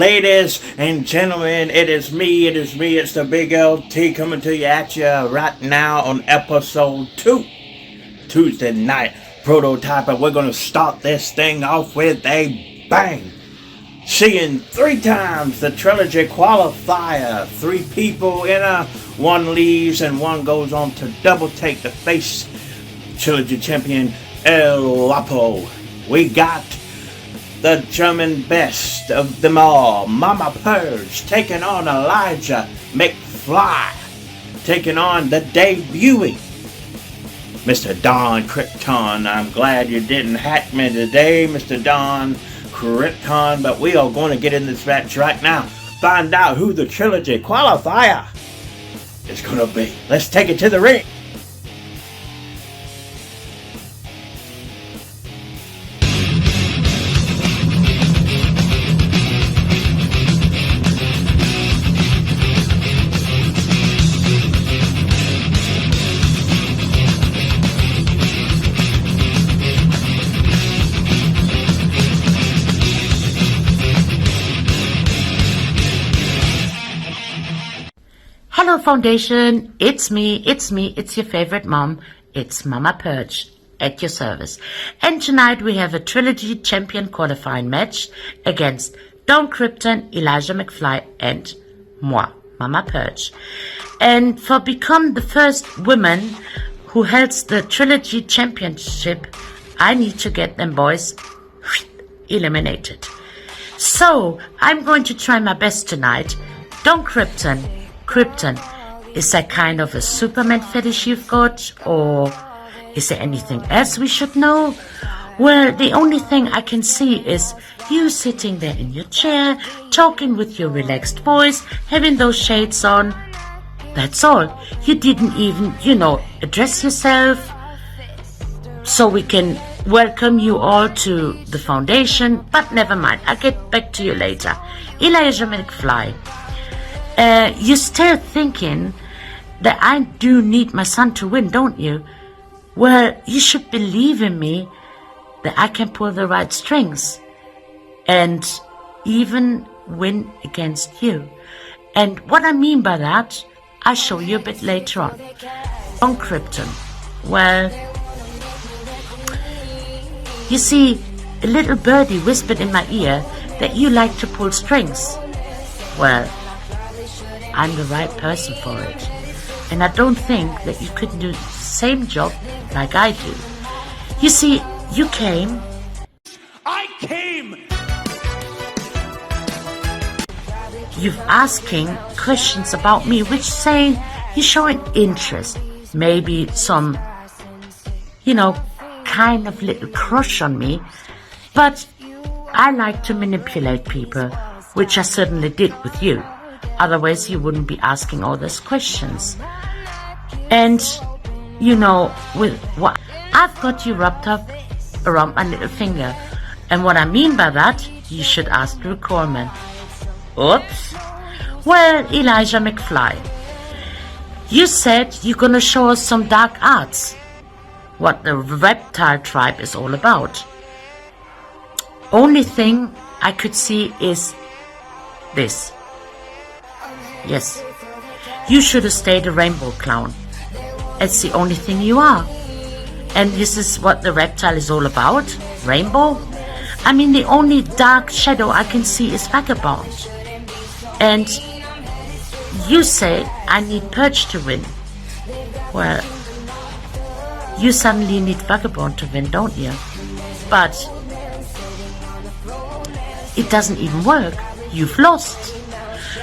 Ladies and gentlemen, it is me, it's the Big LT coming to you right now on episode 2, Tuesday night prototype, and we're going to start this thing off with a bang. Seeing 3 times the trilogy qualifier, 3 people enter, 1 leaves, and 1 goes on to double take the face trilogy champion El Guapo. We got the German best of them all, Mama Purge, taking on Elijah McFly, taking on the debuting Mr. Don Krypton. I'm glad you didn't hack me today, Mr. Don Krypton, but we are going to get in this match right now, find out who the trilogy qualifier is going to be. Let's take it to the ring. Hello Foundation, it's me, it's your favorite mom, it's Mama Purge, at your service. And tonight we have a Trilogy Champion qualifying match against Don Krypton, Elijah McFly, and moi, Mama Purge. And for become the first woman who holds the Trilogy Championship, I need to get them boys eliminated. So, I'm going to try my best tonight. Don Krypton, is that kind of a Superman fetish you've got, or is there anything else we should know? Well, the only thing I can see is you sitting there in your chair, talking with your relaxed voice, having those shades on. That's all. You didn't even, address yourself. So we can welcome you all to the Foundation, but never mind, I'll get back to you later. Elijah McFly. You're still thinking that I do need my son to win, don't you? Well, you should believe in me that I can pull the right strings and even win against you. And what I mean by that, I'll show you a bit later on. Don Krypton. Well, you see, a little birdie whispered in my ear that you like to pull strings. Well, I'm the right person for it. And I don't think that you could do the same job like I do. You see, you came. I came! You've asking questions about me, which saying you're showing interest. Maybe some, kind of little crush on me. But I like to manipulate people, which I certainly did with you. Otherwise, you wouldn't be asking all those questions. And, with what I've got you wrapped up around my little finger. And what I mean by that, you should ask Drew Coleman. Oops. Well, Elijah McFly, you said you're gonna show us some dark arts. What the reptile tribe is all about. Only thing I could see is this. Yes, you should have stayed a rainbow clown. It's the only thing you are. And this is what the reptile is all about? Rainbow? I mean, the only dark shadow I can see is Vagabond. And you say I need Purge to win. Well, you suddenly need Vagabond to win, don't you? But it doesn't even work. You've lost.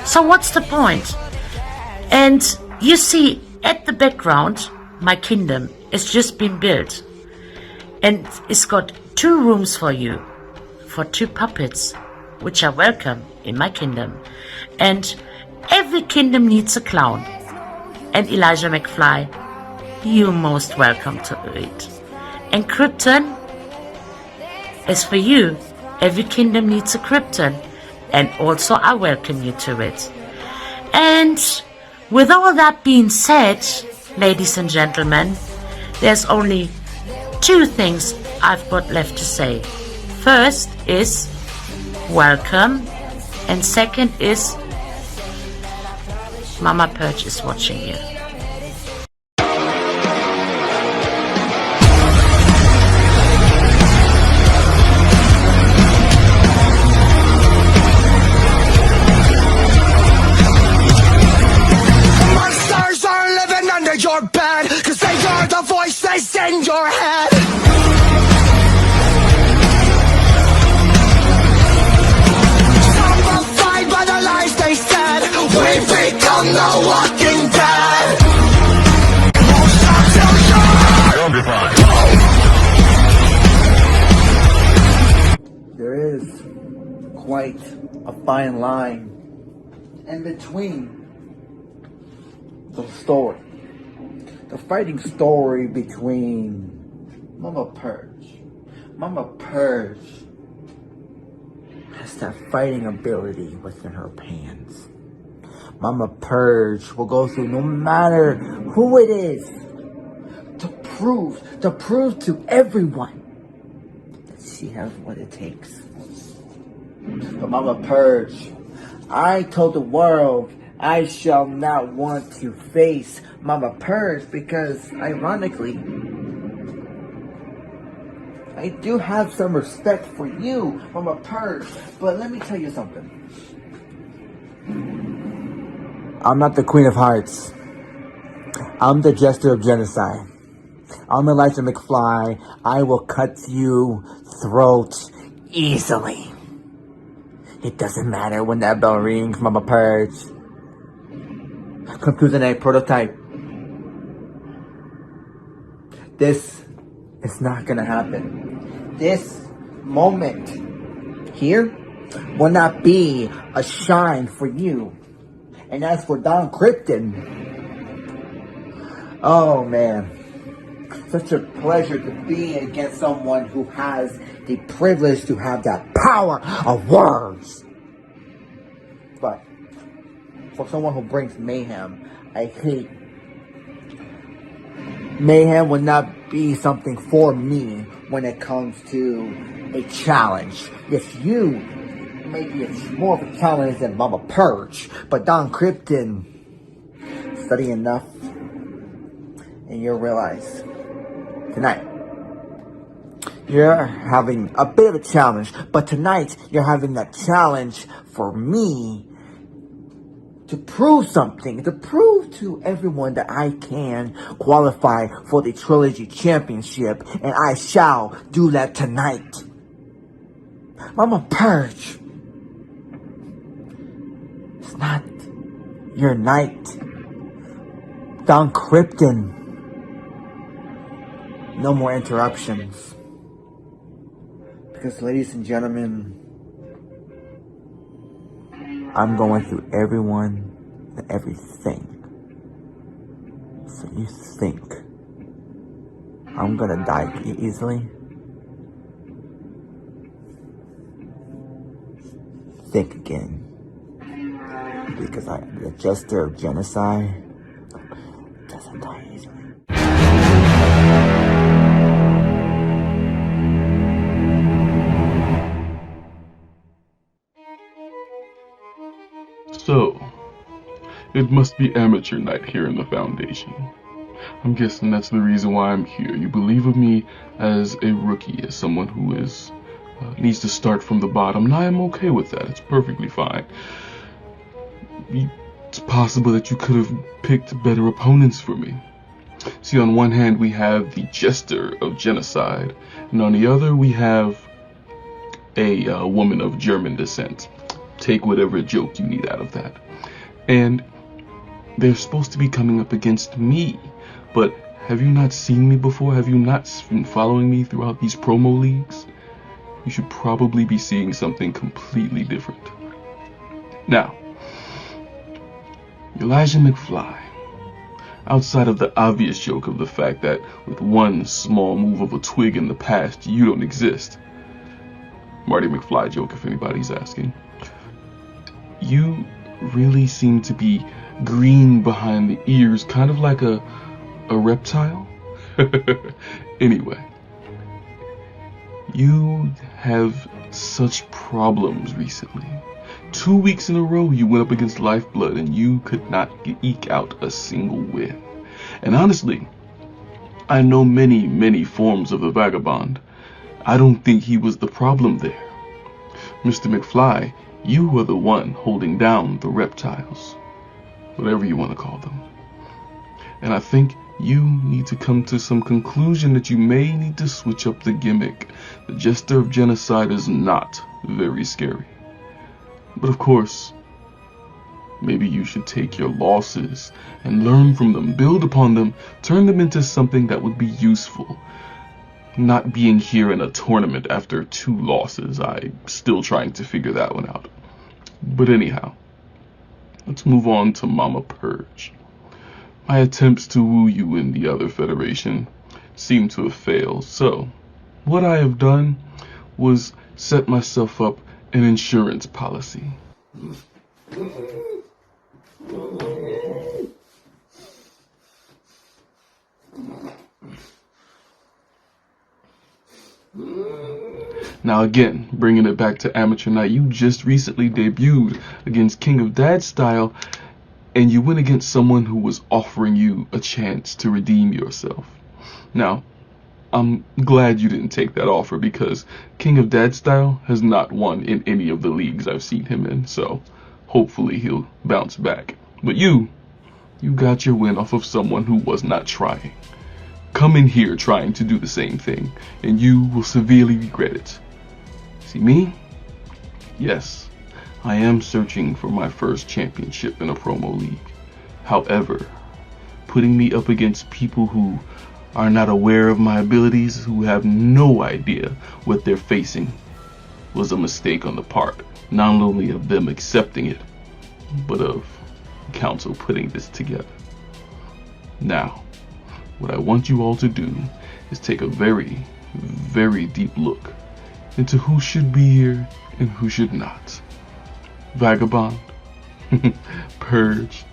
So what's the point? And you see, at the background, my kingdom has just been built. And it's got 2 rooms for you, for 2 puppets, which are welcome in my kingdom. And every kingdom needs a clown. And Elijah McFly, you're most welcome to it. And Krypton, as for you, every kingdom needs a Krypton. And also I welcome you to it. And with all that being said, ladies and gentlemen, there's only 2 things I've got left to say. First is welcome And second is Mama Perch is watching you. Monsters are living under your bed, 'cause they are the voices in your head. Zombified by the lies they said, we become the walking dead. Won't stop till you're There is quite a fine line in between the story. The fighting story between Mama Perch. Mama Perch has that fighting ability within her pants. Mama Perch will go through no matter who it is to prove to everyone that she has what it takes. But Mama Perch, I told the world I shall not want to face Mama Perch because, ironically, I do have some respect for you, Mama Perch. But let me tell you something. I'm not the Queen of Hearts. I'm the Jester of Genocide. I'm Elijah McFly. I will cut you throat easily. It doesn't matter when that bell rings, Mama Perch. Conclusion A, prototype. This is not gonna happen. This moment here will not be a shine for you. And as for Don Krypton, oh man, such a pleasure to be against someone who has the privilege to have that power of words. But for someone who brings mayhem, I hate. Mayhem would not be something for me when it comes to a challenge. Yes, you maybe it's more of a challenge than Mama Perch, but Don Krypton, study enough, and you'll realize tonight you're having a bit of a challenge, but tonight you're having that challenge for me to prove something, to prove to everyone that I can qualify for the Trilogy Championship, and I shall do that tonight. Mama Perch, it's not your night. Don Krypton, no more interruptions. Because, ladies and gentlemen, I'm going through everyone and everything. So you think I'm gonna die easily? Think again. Because the Jester of Genocide doesn't die easily. So, it must be amateur night here in the Foundation. I'm guessing that's the reason why I'm here. You believe of me as a rookie, as someone who is needs to start from the bottom, and I am okay with that. It's perfectly fine. It's possible that you could have picked better opponents for me. See, on one hand we have the Jester of Genocide, and on the other we have a woman of German descent. Take whatever joke you need out of that. And they're supposed to be coming up against me. But have you not seen me before? Have you not been following me throughout these promo leagues? You should probably be seeing something completely different. Now, Elijah McFly, outside of the obvious joke of the fact that with one small move of a twig in the past, you don't exist. Marty McFly joke, if anybody's asking. You really seem to be green behind the ears, kind of like a reptile. Anyway, you have such problems recently. 2 weeks in a row you went up against Lifeblood and you could not eke out a single win. And honestly, I know many forms of the Vagabond. I don't think he was the problem there. Mr. McFly, you were the one holding down the reptiles, whatever you want to call them. And I think you need to come to some conclusion that you may need to switch up the gimmick. The Jester of Genocide is not very scary. But of course, maybe you should take your losses and learn from them, build upon them, turn them into something that would be useful. Not being here in a tournament after 2 losses. I'm still trying to figure that one out. But anyhow, let's move on to Mama Purge. My attempts to woo you in the other federation seem to have failed, so what I have done was set myself up an insurance policy. Now again, bringing it back to Amateur Night, you just recently debuted against King of Dad Style, and you went against someone who was offering you a chance to redeem yourself. Now, I'm glad you didn't take that offer, because King of Dad Style has not won in any of the leagues I've seen him in, so hopefully he'll bounce back. But you got your win off of someone who was not trying. Come in here trying to do the same thing, and you will severely regret it. See me? Yes, I am searching for my first championship in a promo league. However, putting me up against people who are not aware of my abilities, who have no idea what they're facing, was a mistake on the part, not only of them accepting it, but of Council putting this together. Now, what I want you all to do is take a very deep look into who should be here and who should not. Vagabond, Purge,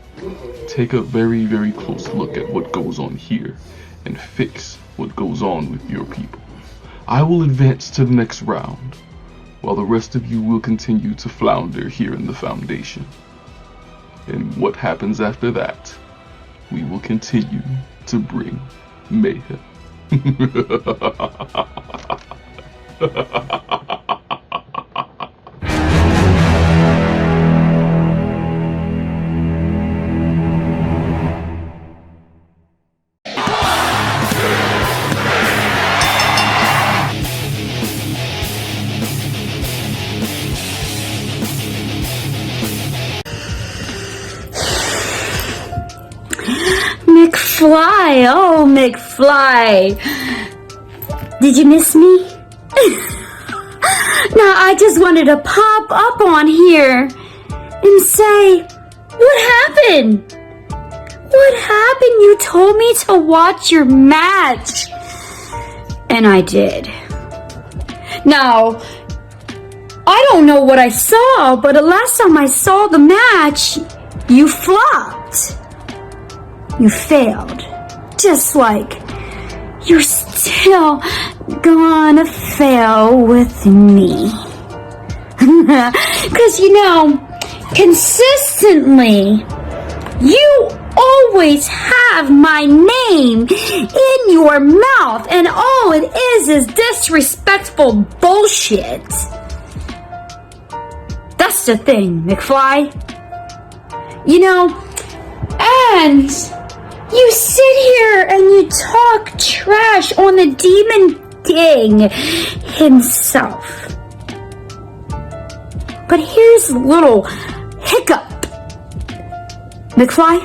take a very close look at what goes on here and fix what goes on with your people. I will advance to the next round, while the rest of you will continue to flounder here in the Foundation. And what happens after that, we will continue to bring mayhem. McFly, oh McFly, did you miss me? Now I just wanted to pop up on here and say, what happened? What happened? You told me to watch your match, and I did. Now, I don't know what I saw, but the last time I saw the match, you flopped. You failed. Just like you're still gonna fail with me. 'Cause consistently, you always have my name in your mouth, and all it is disrespectful bullshit. That's the thing, McFly. And you sit here and you talk trash on the Demon King himself. But here's a little hiccup. McFly,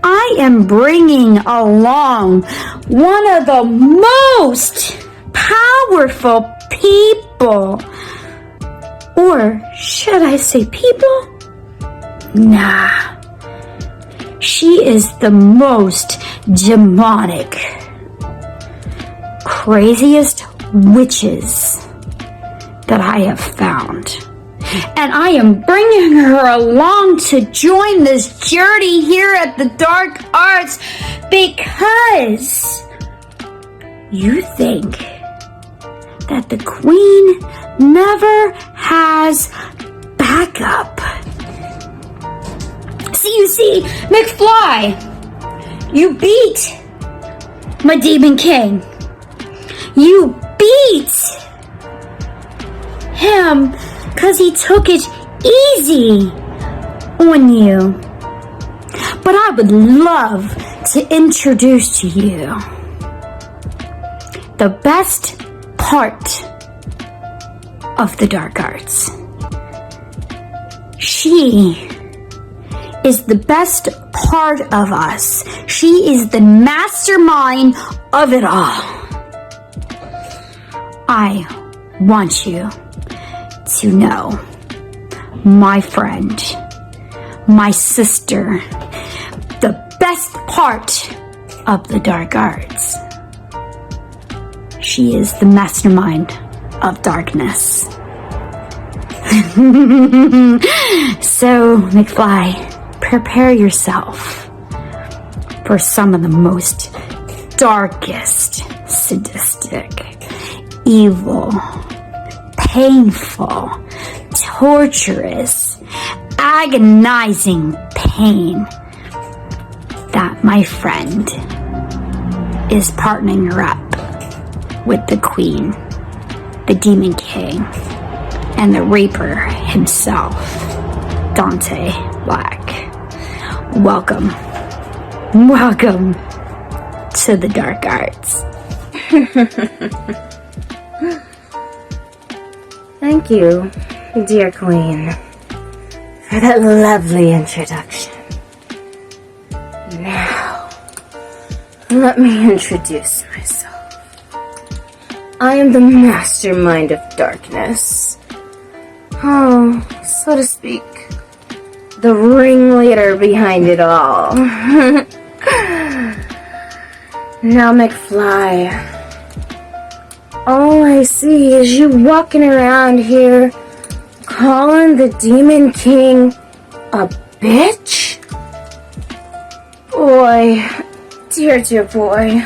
I am bringing along one of the most powerful people. Or should I say people? Nah. She is the most demonic, craziest witches that I have found. And I am bringing her along to join this journey here at the Dark Arts because you think that the Queen never has backup. You see, McFly, you beat my Demon King. You beat him because he took it easy on you. But I would love to introduce to you the best part of the dark arts. She is the best part of us. She is the mastermind of it all. I want you to know, my friend, my sister, the best part of the dark arts. She is the mastermind of darkness. So, McFly, prepare yourself for some of the most darkest, sadistic, evil, painful, torturous, agonizing pain that my friend is partnering her up with the Queen, the Demon King, and the Reaper himself, Dante Black. Welcome to the dark arts. Thank you, dear Queen, for that lovely introduction. Now, let me introduce myself. I am the mastermind of darkness. Oh, so to speak, the ringleader behind it all. Now, McFly, all I see is you walking around here calling the Demon King a bitch? Boy, dear boy,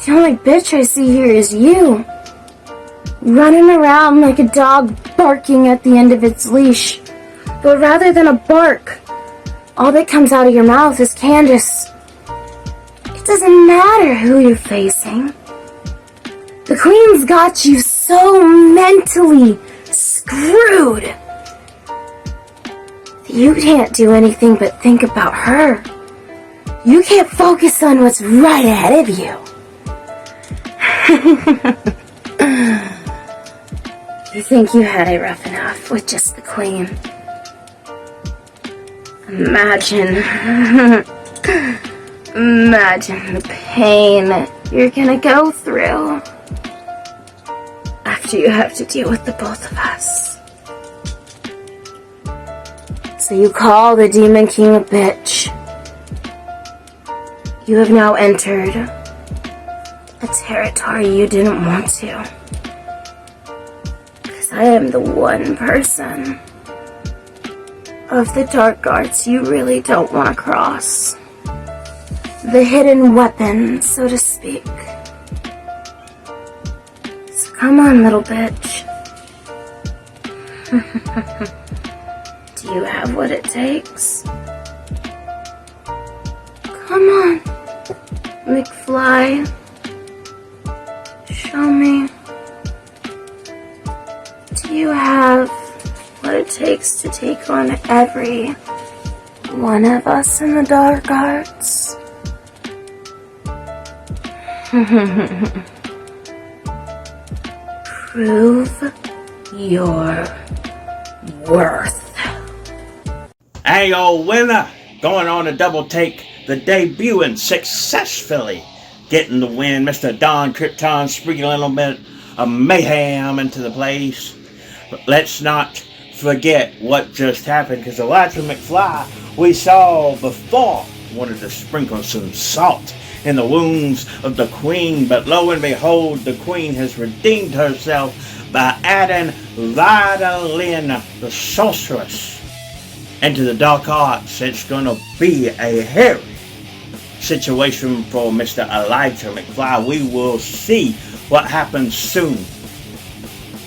the only bitch I see here is you, running around like a dog barking at the end of its leash. But rather than a bark, all that comes out of your mouth is Candace. It doesn't matter who you're facing. The Queen's got you so mentally screwed that you can't do anything but think about her. You can't focus on what's right ahead of you. You think you had it rough enough with just the Queen. Imagine the pain you're gonna go through after you have to deal with the both of us. So you call the Demon King a bitch. You have now entered a territory you didn't want to. Because I am the one person of the dark arts you really don't want to cross. The hidden weapon, so to speak. So come on, little bitch. Do you have what it takes? Come on, McFly. Show me. Do you have what it takes to take on every one of us in the dark arts? Prove your worth. Hey, yo, winner! Going on a double take, the debuting successfully. Getting the win, Mr. Don Krypton sprinkling a little bit of mayhem into the place. But let's not forget what just happened, because Elijah McFly, we saw before, wanted to sprinkle some salt in the wounds of the Queen, but lo and behold, the Queen has redeemed herself by adding Vidalin, the sorceress, into the dark arts. It's going to be a hairy situation for Mr. Elijah McFly. We will see what happens soon.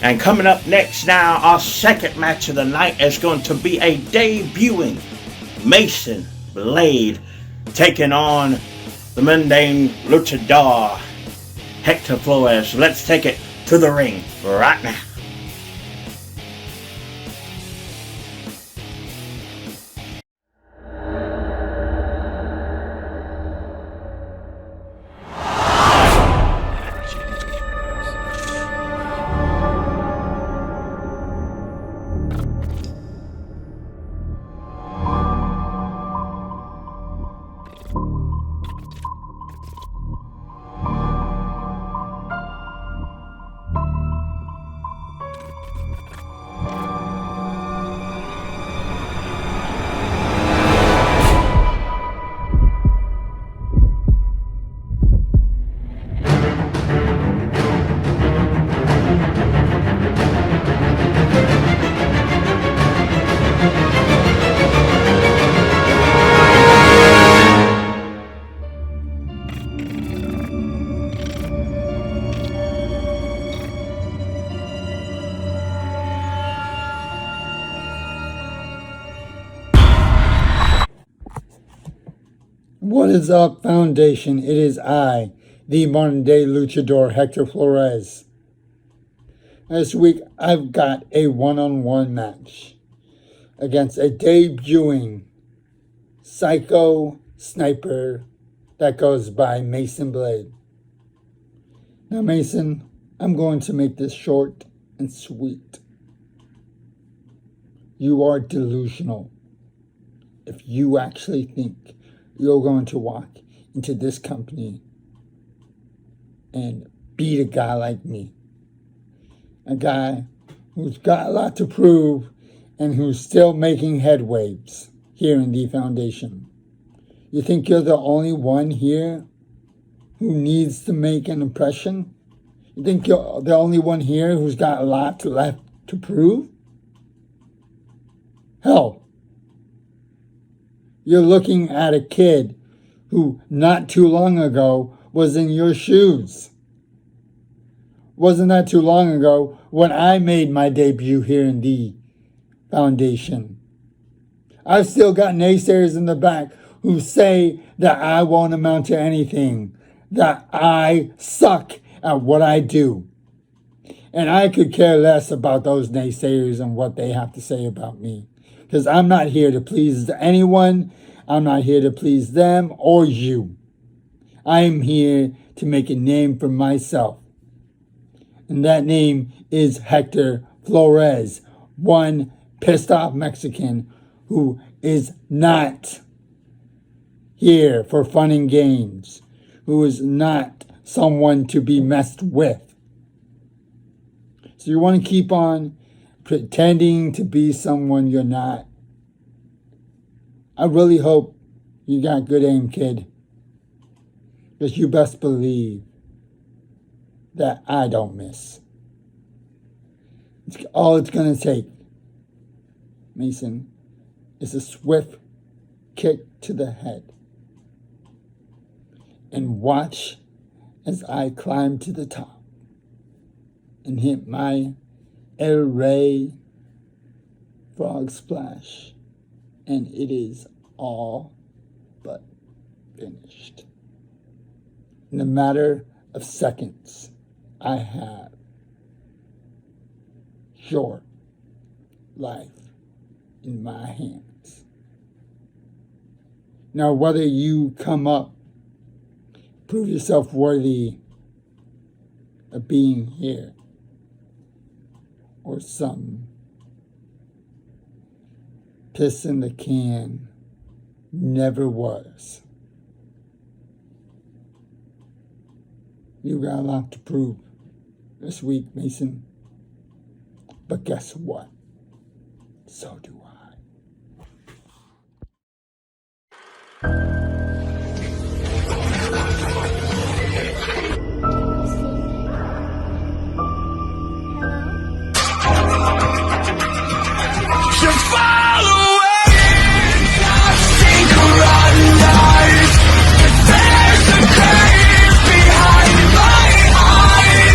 And coming up next now, our second match of the night is going to be a debuting Mason Blade taking on the mundane luchador Hector Flores. Let's take it to the ring right now. What is up, Foundation? It is I, the modern-day luchador Hector Flores. This week, I've got a one-on-one match against a debuting psycho sniper that goes by Mason Blade. Now, Mason, I'm going to make this short and sweet. You are delusional if you actually think you're going to walk into this company and beat a guy like me. A guy who's got a lot to prove and who's still making headwaves here in the Foundation. You think you're the only one here who needs to make an impression? You think you're the only one here who's got a lot left to prove? Hell, you're looking at a kid who not too long ago was in your shoes. Wasn't that too long ago when I made my debut here in the Foundation. I've still got naysayers in the back who say that I won't amount to anything, that I suck at what I do. And I could care less about those naysayers and what they have to say about me. Because I'm not here to please anyone. I'm not here to please them or you. I'm here to make a name for myself. And that name is Hector Flores, one pissed off Mexican who is not here for fun and games, who is not someone to be messed with. So you want to keep on pretending to be someone you're not. I really hope you got good aim, kid. Because you best believe that I don't miss. All it's going to take, Mason, is a swift kick to the head. And watch as I climb to the top and hit my El Rey frog splash. And it is all but finished. In a matter of seconds, I have your life in my hands. Now, whether you come up, prove yourself worthy of being here, or some piss in the can never was. You got a lot to prove this week, Mason. But guess what? So do I. There's a cave behind my eyes.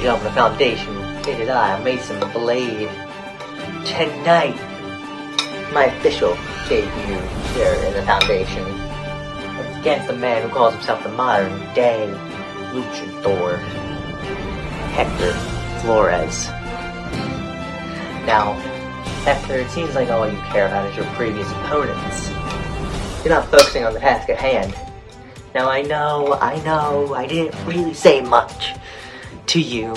and gentlemen of the Foundation, it is I, Mason Blade. Tonight, my official debut here in the Foundation. It's against the man who calls himself the modern day luchador, Hector Flores. Now, Hector, it seems like all you care about is your previous opponents. You're not focusing on the task at hand. Now I know, I didn't really say much to you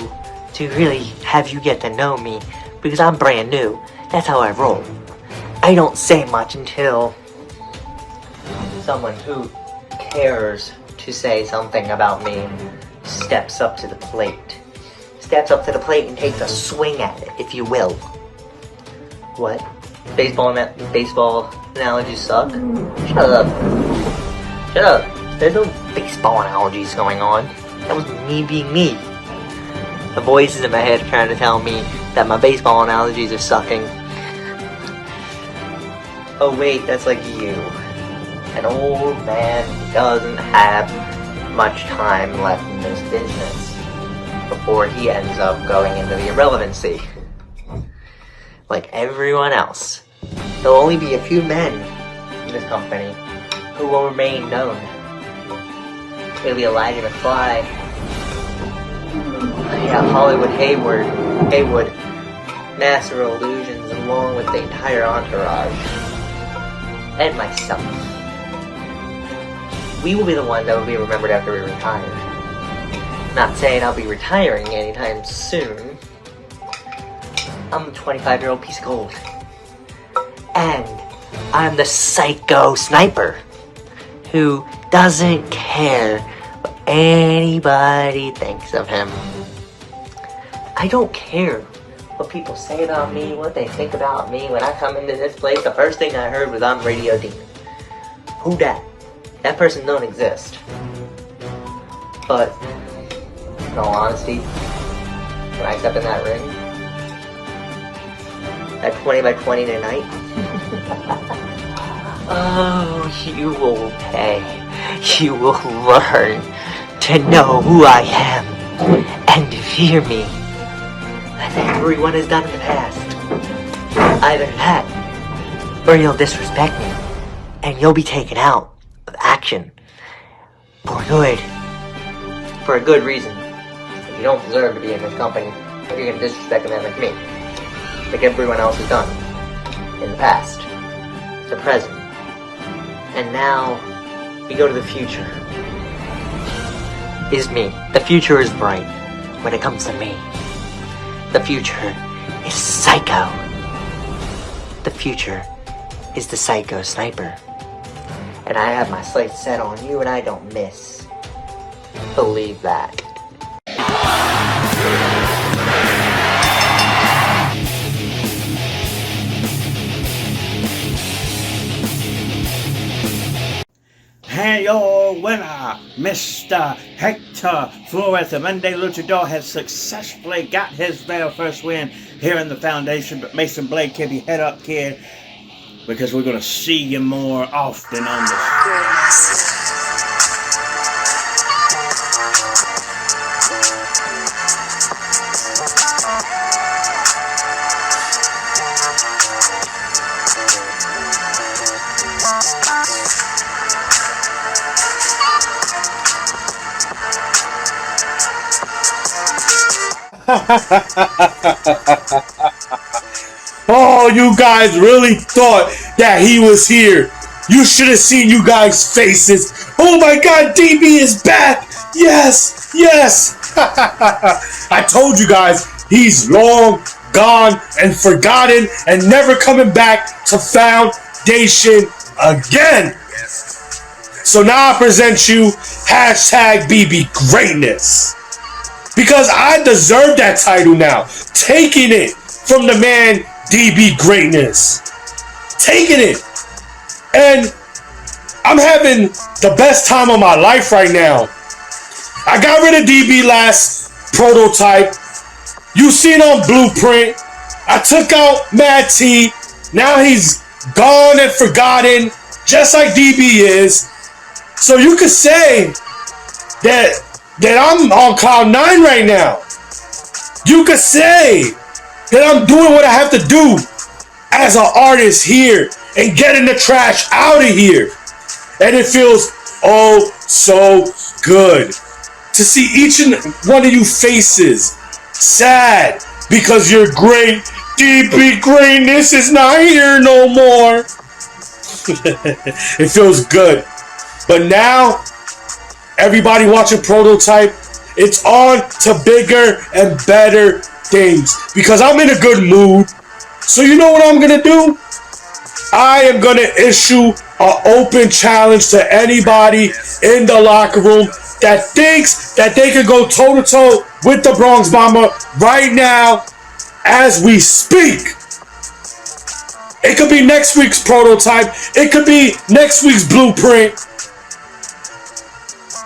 to really have you get to know me, because I'm brand new. That's how I roll. I don't say much until someone who cares to say something about me steps up to the plate. Steps up to the plate and takes a swing at it, if you will. What? Baseball analogies suck? Shut up. Shut up. There's no baseball analogies going on. That was me being me. The voices in my head are trying to tell me that my baseball analogies are sucking. Oh wait, that's like you. An old man who doesn't have much time left in this business before he ends up going into the irrelevancy. Like everyone else. There'll only be a few men in this company who will remain known. It'll be Elijah McFly. Yeah, Hollywood Haywood, Master of Illusions, along with the entire entourage. And myself. We will be the ones that will be remembered after we retire. Not saying I'll be retiring anytime soon. I'm a 25-year-old piece of gold. And I'm the psycho sniper who doesn't care what anybody thinks of him. I don't care what people say about me, what they think about me. When I come into this place, the first thing I heard was I'm Radio Demon. Who dat? That person don't exist. But, in all honesty, when I step in that ring, at 20 by 20 tonight, oh, you will pay. You will learn to know who I am and to fear me as everyone has done in the past. Either that, or you'll disrespect me and you'll be taken out of action for good. For a good reason. You don't deserve to be in this company if you're going to disrespect a man like me. Like everyone else has done. In the past. The present. And now, we go to the future. Is me. The future is bright when it comes to me. The future is psycho. The future is the psycho sniper. And I have my sights set on you and I don't miss. Believe that. And your winner, Mr. Hector Flores, the Monday Luchador, has successfully got his very first win here in the Foundation. But Mason Blade, keep your head up, kid, because we're going to see you more often on the show. Oh, you guys really thought that he was here. You should have seen you guys' faces. Oh my god, DB is back. Yes, yes. I told you guys, he's long gone and forgotten and never coming back to Foundation again. So now I present you hashtag BB Greatness. Because I deserve that title now. Taking it from the man DB Greatness. Taking it. And I'm having the best time of my life right now. I got rid of DB last prototype. You seen on Blueprint. I took out Mad T. Now he's gone and forgotten. Just like DB is. So you could say that I'm on cloud 9 right now. you could say that I'm doing what I have to do as an artist here and getting the trash out of here. And it feels oh so good to see each and one of you faces sad because your great DP greatness is not here no more. It feels good. But now, everybody watching Prototype, it's on to bigger and better things. Because I'm in a good mood. So you know what I'm going to do? I am going to issue an open challenge to anybody in the locker room that thinks that they can go toe-to-toe with the Bronx Bomber right now as we speak. It could be next week's Prototype. It could be next week's Blueprint.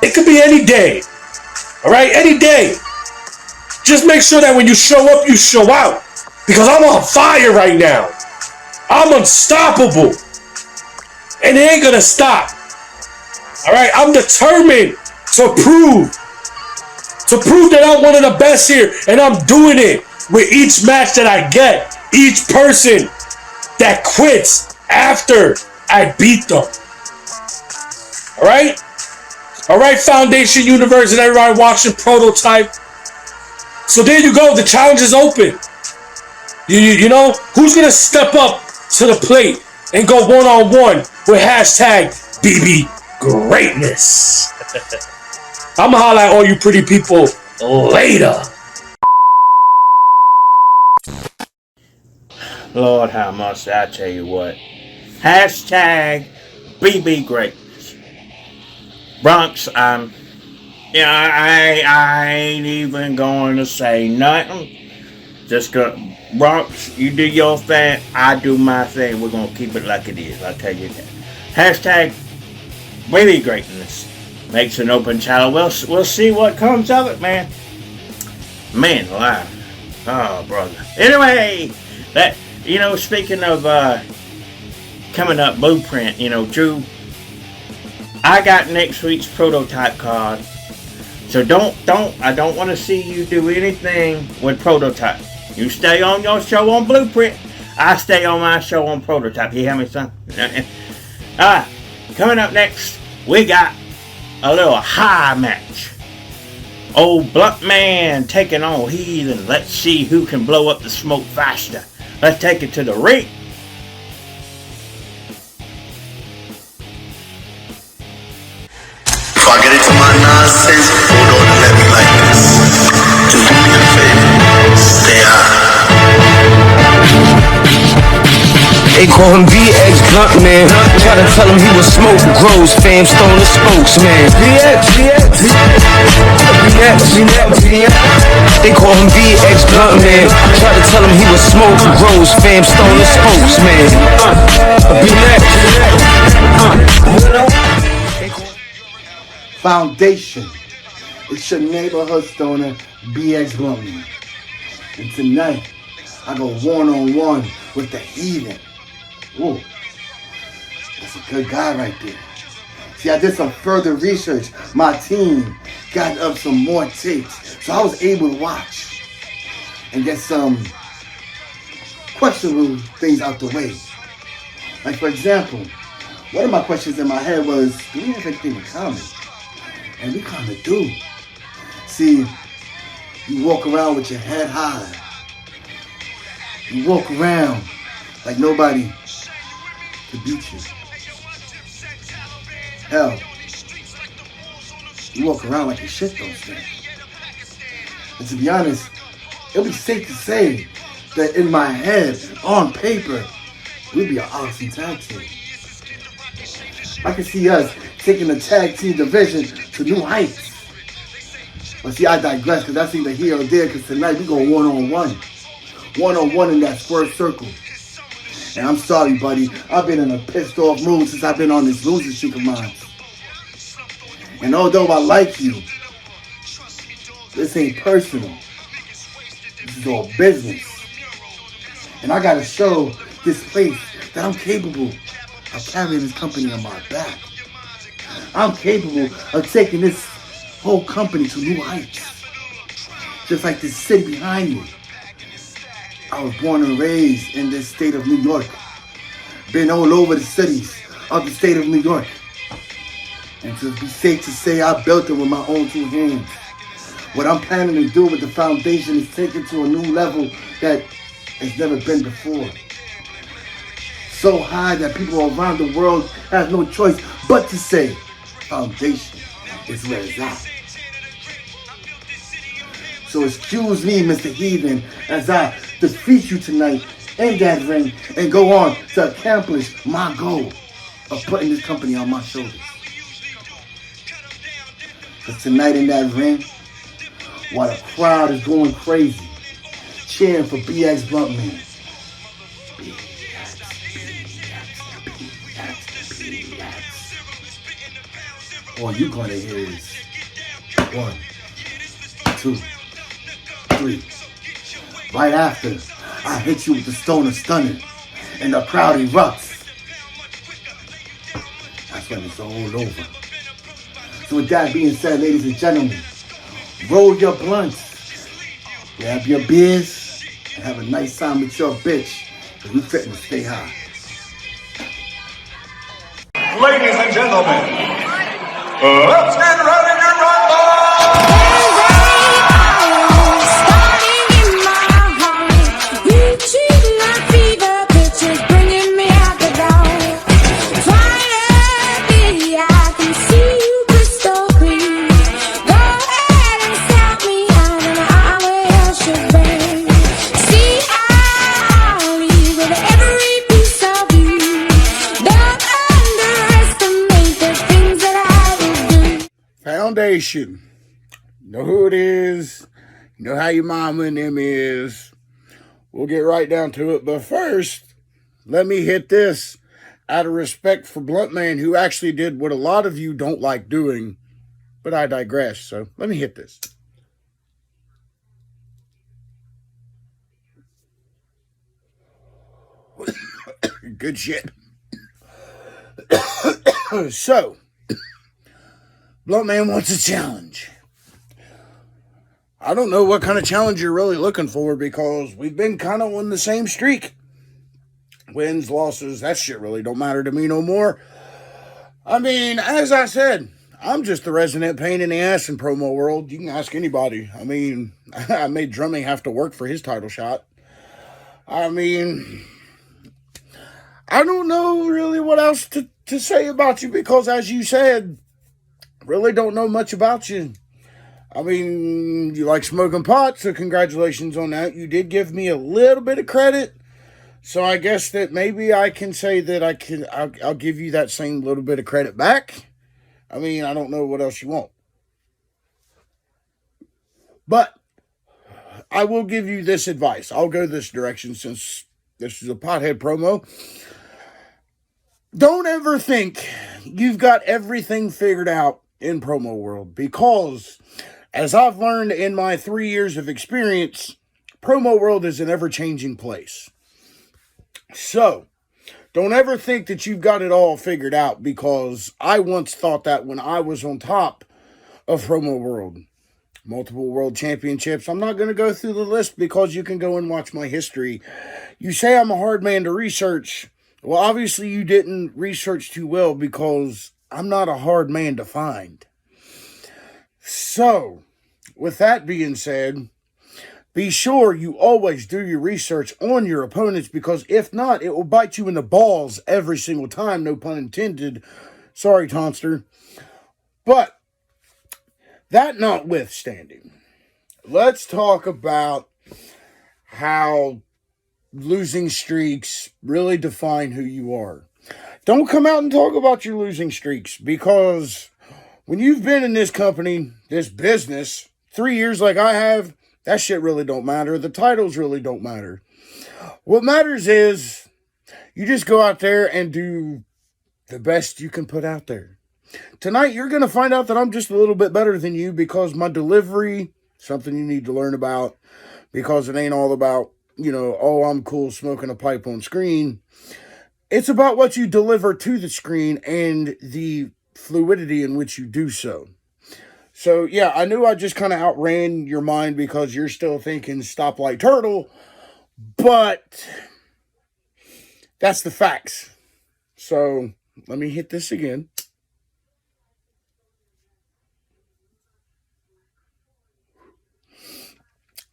It could be any day. All right? Any day. Just make sure that when you show up, you show out. Because I'm on fire right now. I'm unstoppable. And it ain't gonna stop. All right? I'm determined to prove that I'm one of the best here. And I'm doing it with each match that I get. Each person that quits after I beat them. All right? All right, Foundation Universe and everybody watching Prototype. So there you go. The challenge is open. You know, who's going to step up to the plate and go one-on-one with hashtag BB Greatness? I'm going to holler at all you pretty people later. Lord, how much I tell you what. Hashtag BB Greatness. Bronx, I ain't even going to say nothing. Just go, Bronx, you do your thing, I do my thing. We're going to keep it like it is, I'll tell you that. Hashtag BB Greatness. Makes an open challenge. We'll see what comes of it, man. Man alive. Oh, brother. Anyway, that, speaking of coming up Blueprint, Drew, I got next week's Prototype card. So I don't want to see you do anything with Prototype. You stay on your show on Blueprint. I stay on my show on Prototype. You hear me, son? Coming up next, we got a little high match. Old Blunt Man taking on Heathen. Let's see who can blow up the smoke faster. Let's take it to the ring. If I get into my nonsense, hold on and let me like this. Just do me a favor. Stay high. They call him BX Blunt Man. Try to tell him he was smoke grows, fam, stone the spokesman. BX. They call him BX Blunt Man. Try to tell him he was smoke grows, fam, stone the spokesman. BX. Foundation. It's your neighborhood stoner, BX Blunt Man. And tonight, I go one-on-one with the Heathen. Whoa, that's a good guy right there. See, I did some further research. My team got up some more tapes, so I was able to watch and get some questionable things out the way. Like, for example, one of my questions in my head was, do we have anything in common? And we kind of do. See, you walk around with your head high. You walk around like nobody could beat you. Hell, you walk around like your shit don't stink. And to be honest, it'll be safe to say that in my head, on paper, we'd be an awesome tag team. I can see us taking the tag team division to new heights. But see, I digress because that's either here or there, because tonight we go one-on-one. One-on-one in that square circle. And I'm sorry, buddy. I've been in a pissed off mood since I've been on this losing streak of mine. And although I like you, this ain't personal. This is all business. And I gotta show this place that I'm capable of carrying this company on my back. I'm capable of taking this whole company to new heights. just like this city behind me. I was born and raised in this state of New York. Been all over the cities of the state of New York. And to be safe to say, I built it with my own two hands. What I'm planning to do with the foundation is take it to a new level that has never been before. So high that people around the world have no choice but to say, foundation is where it's at. So excuse me, Mr. Heathen, as I defeat you tonight in that ring and go on to accomplish my goal of putting this company on my shoulders. Because tonight in that ring, while the crowd is going crazy, cheering for BX Bluntman, all you gonna hear is 1, 2, 3. Right after, I hit you with the Stoner Stunner, and the crowd erupts. That's when it's all over. So with that being said, ladies and gentlemen, roll your blunts, grab your beers, and have a nice time with your bitch, because we fitting to stay high. Ladies and gentlemen, let's get ready to rumble! Foundation. You know who it is. You know how your mama and them is. We'll get right down to it. But first, let me hit this out of respect for Bluntman, who actually did what a lot of you don't like doing. But I digress. So let me hit this. Good shit. So, Bluntman wants a challenge. I don't know what kind of challenge you're really looking for because we've been kind of on the same streak. Wins, losses, that shit really don't matter to me no more. I mean, as I said, I'm just the resident pain in the ass in promo world. You can ask anybody. I mean, I made Drumming have to work for his title shot. I mean, I don't know really what else to say about you because, as you said, really don't know much about you. I mean, you like smoking pot, so congratulations on that. You did give me a little bit of credit, so I guess that maybe I can say that I'll give you that same little bit of credit back. I mean, I don't know what else you want. But I will give you this advice. I'll go this direction since this is a pothead promo. Don't ever think you've got everything figured out in promo world because, as I've learned in my 3 years of experience, promo world is an ever-changing place. So, don't ever think that you've got it all figured out because I once thought that when I was on top of promo world. Multiple world championships. I'm not going to go through the list because you can go and watch my history. You say I'm a hard man to research. Well, obviously you didn't research too well because I'm not a hard man to find. So, with that being said, be sure you always do your research on your opponents because if not, it will bite you in the balls every single time, no pun intended. Sorry, Tonster. But, that notwithstanding, let's talk about how losing streaks really define who you are. Don't come out and talk about your losing streaks because when you've been in this company, this business, 3 years like I have, that shit really don't matter. The titles really don't matter. What matters is you just go out there and do the best you can put out there. Tonight, you're going to find out that I'm just a little bit better than you because my delivery, something you need to learn about because it ain't all about, oh, I'm cool smoking a pipe on screen. It's about what you deliver to the screen and the fluidity in which you do so. So, yeah, I knew I just kind of outran your mind because you're still thinking Stoplight Turtle, but that's the facts. So, let me hit this again.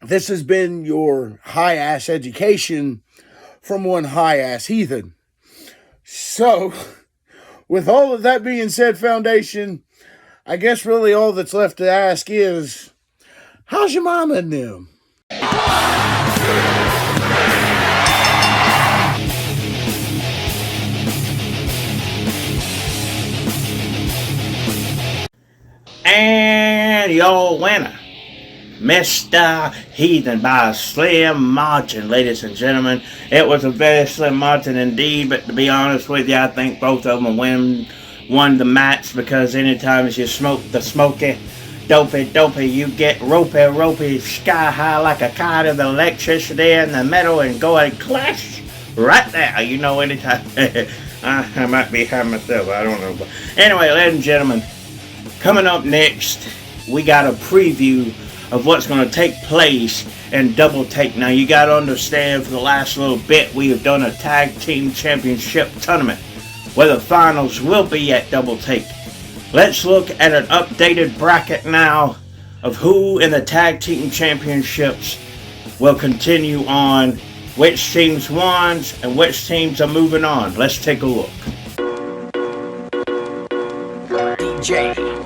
This has been your high-ass education from one high-ass heathen. So, with all of that being said, Foundation, I guess really all that's left to ask is, how's your mama and them? And your winner, Mr. Heathen, by a slim margin, ladies and gentlemen. It was a very slim margin indeed, but to be honest with you, I think both of them won the match, because anytime you smoke the smoky, dopey, you get ropey, sky high like a kite of electricity in the middle and go and clash right there. You know, anytime. I might be high myself, I don't know. But anyway, ladies and gentlemen, coming up next, we got a preview of what's going to take place in Double Take. Now, you got to understand, for the last little bit, we have done a tag team championship tournament where the finals will be at Double Take. Let's look at an updated bracket now of who in the tag team championships will continue on, which teams won and which teams are moving on. Let's take a look. DJ, who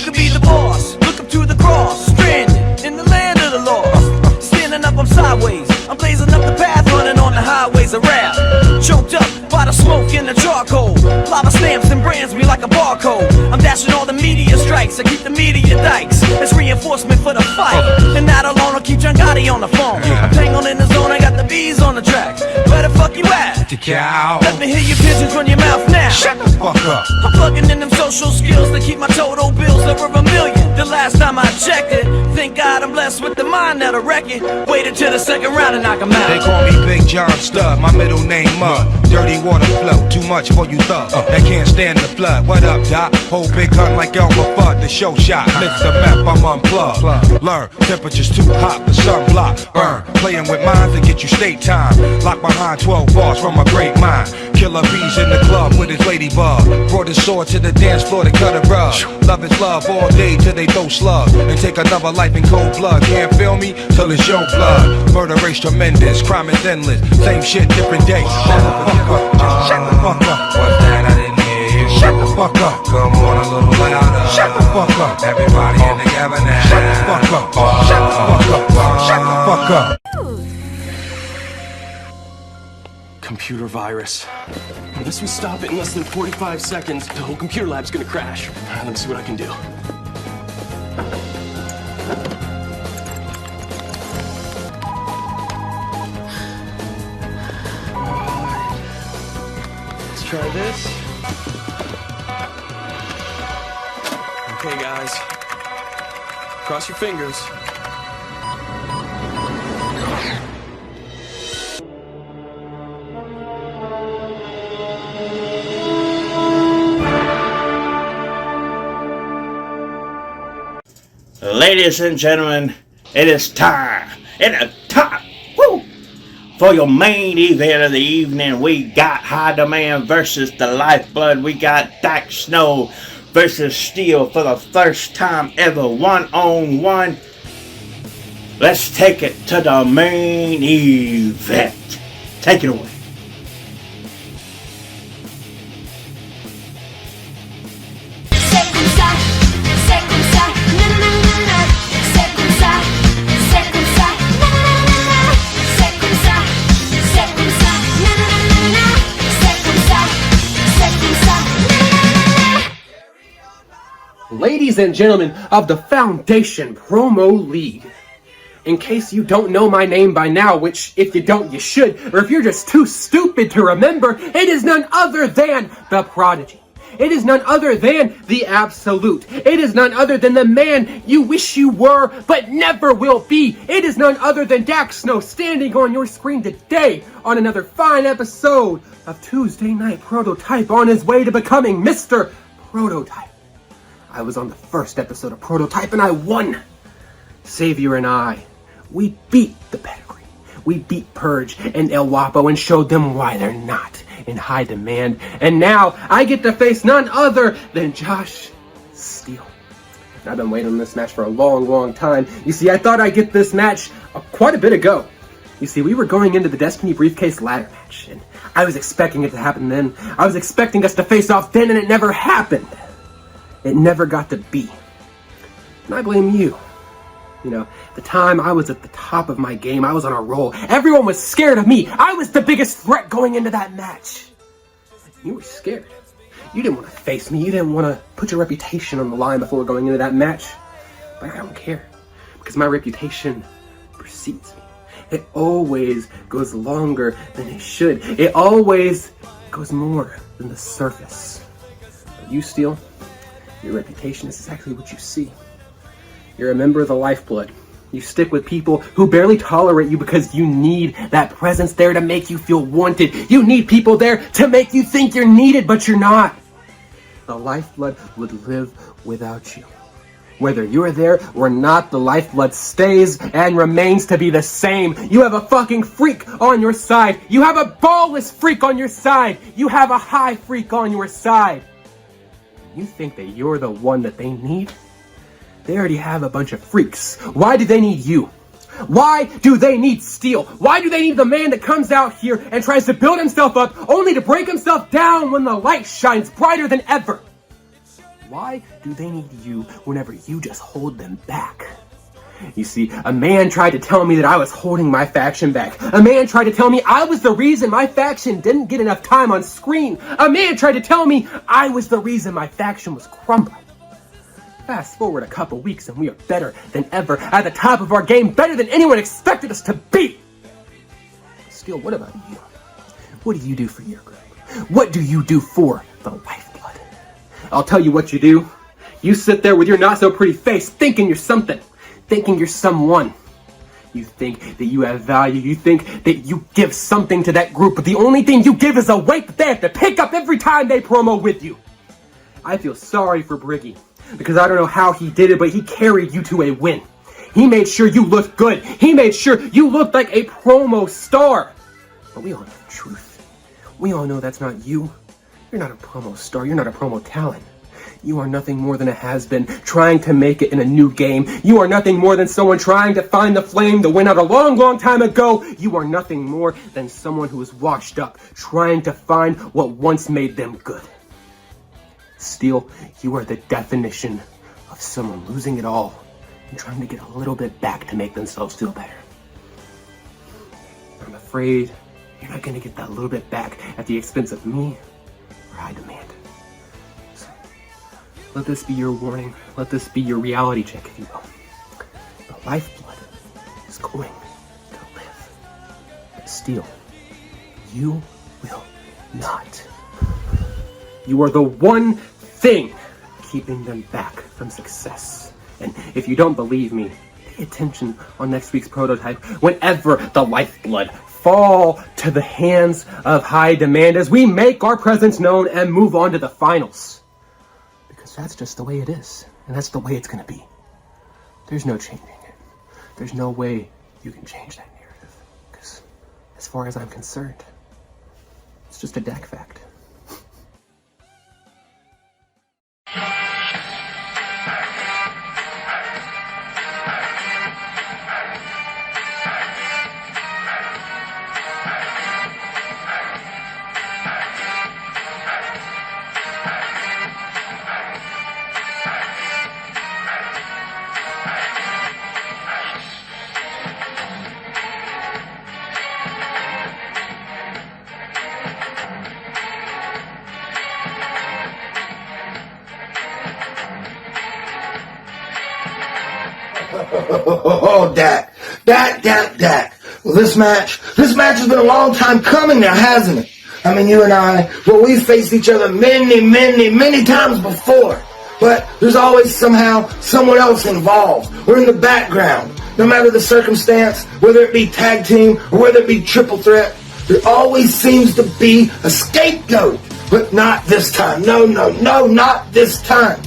could be the boss? Look up to the cross, stranded in the land of the lost. Standing up, I'm sideways. I'm blazing up the path, running on the highways of rap. Choked up by the smoke and the charcoal. Lava stamps and brands me like a barcode. I'm dashing all the media strikes. I keep the media dikes. It's reinforcement for the fight. And not alone, I'll keep John Gotti on the phone. I'm tangled in the zone, I got the bees on the track. Where the fuck you at? The cow. Let me hear your pigeons run your mouth now. Shut the fuck up. I'm plugging in them social skills to keep my total bills over $1 million. The last time I checked it, thank God I'm blessed with the mind that'll wreck it. Waited till the second round and knock 'em out. They call me Big John Stud, my middle name Mud. Dirty water flow, too much for you thug. That can't stand the flood. What up, Doc? Hold big gun like Elmer Fudd, the show shot. Mix the map, I'm unplugged. Learn, temperature's too hot, the sunblock. Burn, playing with minds to get you state time. Locked behind 12 bars from a great mind. Killer bees in the club with his ladybug. Brought his sword to the dance floor to cut a rug. Love is love all day till they throw slugs. And take another life in cold blood. Can't feel me till it's your blood. Murder rate's tremendous, crime is endless. Same shit, different days. Shut the fuck up, shut the fuck up. What's that? I didn't hear you. Shut the fuck up. Come on a little louder. Shut the fuck up. Everybody in together now. Shut the fuck up. Shut the fuck up. Shut the fuck up. Computer virus. Unless we stop it in less than 45 seconds, the whole computer lab's gonna crash. Let me see what I can do. Let's try this. Okay, guys. Cross your fingers. Ladies and gentlemen, it is time. It is time. Woo! For your main event of the evening, we got High Demand versus the Lifeblood. We got Dak Snow versus Steel for the first time ever, 1-on-1. Let's take it to the main event. Take it away. Ladies and gentlemen of the Foundation Promo League, in case you don't know my name by now, which if you don't you should, or if you're just too stupid to remember, it is none other than the Prodigy. It is none other than the Absolute. It is none other than the man you wish you were, but never will be. It is none other than Dak Snow standing on your screen today on another fine episode of Tuesday Night Prototype on his way to becoming Mr. Prototype. I was on the first episode of Prototype and I won. Savior and I, we beat the pedigree. We beat Purge and El Guapo and showed them why they're not in high demand. And now I get to face none other than Josh Steele. I've been waiting on this match for a long time. You see, I thought I'd get this match quite a bit ago. You see, we were going into the Destiny Briefcase ladder match, and I was expecting it to happen then. I was expecting us to face off then, and it never happened. It never got to be. And I blame you. You know, the time I was at the top of my game, I was on a roll. Everyone was scared of me. I was the biggest threat going into that match. You were scared. You didn't want to face me. You didn't want to put your reputation on the line before going into that match. But I don't care, because my reputation precedes me. It always goes longer than it should. It always goes more than the surface. But you, Steele, your reputation is exactly what you see. You're a member of the Lifeblood. You stick with people who barely tolerate you because you need that presence there to make you feel wanted. You need people there to make you think you're needed, but you're not. The Lifeblood would live without you. Whether you're there or not, the Lifeblood stays and remains to be the same. You have a fucking freak on your side. You have a ballless freak on your side. You have a high freak on your side. You think that you're the one that they need? They already have a bunch of freaks. Why do they need you? Why do they need Steele? Why do they need the man that comes out here and tries to build himself up only to break himself down when the light shines brighter than ever? Why do they need you whenever you just hold them back? You see, a man tried to tell me that I was holding my faction back. A man tried to tell me I was the reason my faction didn't get enough time on screen. A man tried to tell me I was the reason my faction was crumbling. Fast forward a couple weeks and we are better than ever, at the top of our game, better than anyone expected us to be. Steele, what about you? What do you do for your group? What do you do for the Lifeblood? I'll tell you what you do. You sit there with your not so pretty face thinking you're something, thinking you're someone. You think that you have value. You think that you give something to that group, but the only thing you give is a weight that they have to pick up every time they promo with you. I feel sorry for Briggy, because I don't know how he did it, but he carried you to a win. He made sure you looked good. He made sure you looked like a promo star. But we all know the truth. We all know that's not you. You're not a promo star. You're not a promo talent. You are nothing more than a has-been trying to make it in a new game. You are nothing more than someone trying to find the flame that went out a long time ago. You are nothing more than someone who is washed up, trying to find what once made them good. Steele, you are the definition of someone losing it all and trying to get a little bit back to make themselves feel better. I'm afraid you're not going to get that little bit back at the expense of me or high demand. So, let this be your warning. Let this be your reality check, if you will. The Lifeblood is going to live. But Steele, you will not. You are the one thing keeping them back from success. And if you don't believe me, pay attention on next week's Prototype whenever the Lifeblood fall to the hands of high demand as we make our presence known and move on to the finals. Because that's just the way it is. And that's the way it's going to be. There's no changing it. There's no way you can change that narrative. Because as far as I'm concerned, it's just a Dak fact. Oh, Dak. Well, this match has been a long time coming now, hasn't it? I mean, you and I, well, we've faced each other many times before. But there's always somehow someone else involved. We're in the background. No matter the circumstance, whether it be tag team or whether it be triple threat, there always seems to be a scapegoat. But not this time. No, not this time.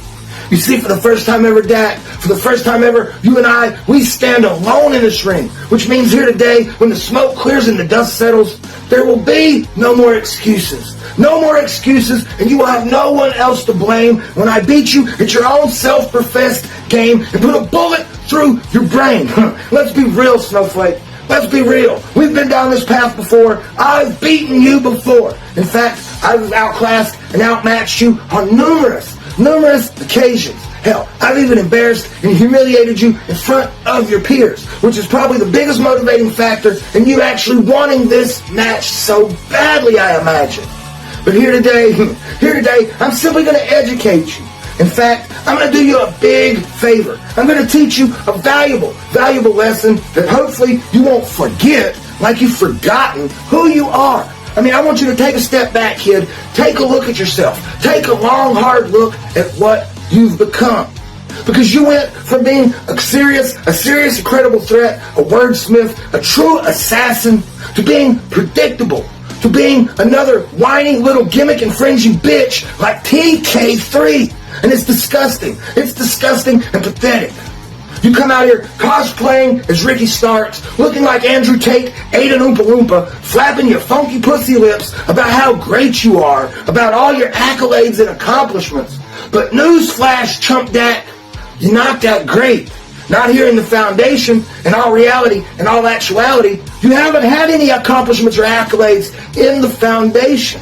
You see, for the first time ever, Dak, for the first time ever, you and I, we stand alone in this ring. Which means here today, when the smoke clears and the dust settles, there will be no more excuses. No more excuses, and you will have no one else to blame when I beat you at your own self-professed game and put a bullet through your brain. Let's be real, Snowflake. Let's be real. We've been down this path before. I've beaten you before. In fact, I've outclassed and outmatched you on numerous occasions. Hell, I've even embarrassed and humiliated you in front of your peers, which is probably the biggest motivating factor in you actually wanting this match so badly, I imagine. But here today, I'm simply going to educate you. In fact, I'm going to do you a big favor. I'm going to teach you a valuable lesson that hopefully you won't forget like you've forgotten who you are. I mean, I want you to take a step back, kid. Take a look at yourself. Take a long, hard look at what you've become. Because you went from being a serious, incredible threat, a wordsmith, a true assassin, to being predictable, to being another whiny little gimmick infringing bitch like TK3. And it's disgusting. It's disgusting and pathetic. You come out here cosplaying as Ricky Starks, looking like Andrew Tate ate an Oompa Loompa, flapping your funky pussy lips about how great you are, about all your accolades and accomplishments. But newsflash, Chump Dak, you're not that great. Not here in the Foundation. In all reality, in all actuality, you haven't had any accomplishments or accolades in the Foundation.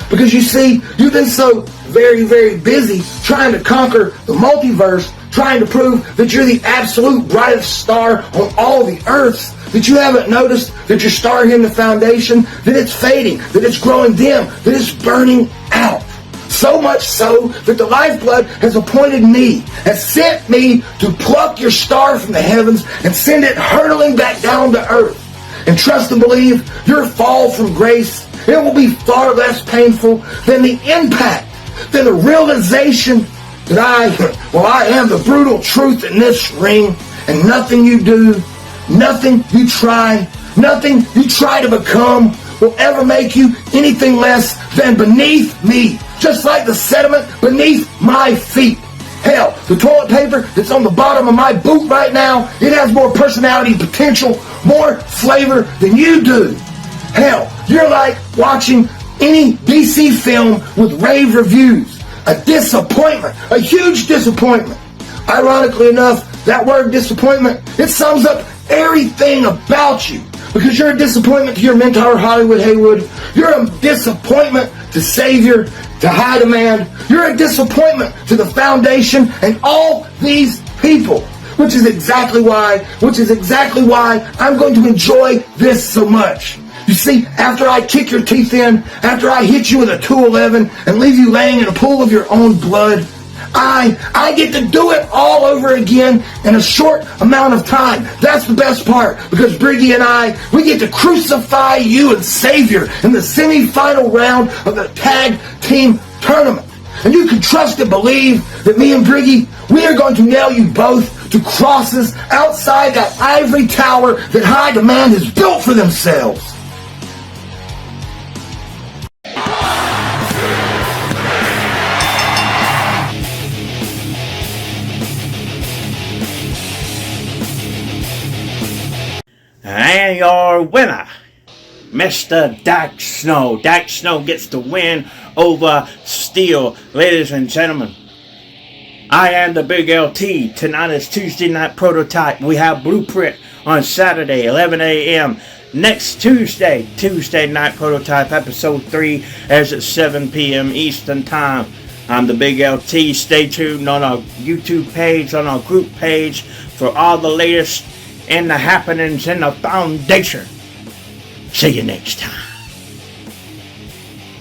Because you see, you've been so very busy trying to conquer the multiverse, trying to prove that you're the absolute brightest star on all the earths, that you haven't noticed that your star here in the Foundation, that it's fading, that it's growing dim, that it's burning out. So much so that the Lifeblood has appointed me, has sent me to pluck your star from the heavens and send it hurtling back down to earth. And trust and believe your fall from grace, it will be far less painful than the impact, than the realization that I am the brutal truth in this ring, and nothing you do, nothing you try to become will ever make you anything less than beneath me, just like the sediment beneath my feet. Hell, the toilet paper that's on the bottom of my boot right now, it has more personality, potential, more flavor than you do. Hell, you're like watching any DC film with rave reviews. A disappointment, a huge disappointment. Ironically enough, that word disappointment, it sums up everything about you. Because you're a disappointment to your mentor, Hollywood Haywood. You're a disappointment to Savior, to High Demand. You're a disappointment to the Foundation and all these people. Which is exactly why I'm going to enjoy this so much. You see, after I kick your teeth in, after I hit you with a 211 and leave you laying in a pool of your own blood, I get to do it all over again in a short amount of time. That's the best part, because Briggy and we get to crucify you and Savior in the semi-final round of the tag team tournament. And you can trust and believe that me and Briggy, we are going to nail you both to crosses outside that ivory tower that High Demand has built for themselves. And your winner, Mr. Dak Snow. Dak Snow gets the win over Steel. Ladies and gentlemen, I am the Big LT. Tonight is Tuesday Night Prototype. We have Blueprint on Saturday, 11 a.m. Next Tuesday Night Prototype, Episode 3, as at 7 p.m. Eastern Time. I'm the Big LT. Stay tuned on our YouTube page, on our group page, for all the latest in the happenings in the Foundation. See you next time.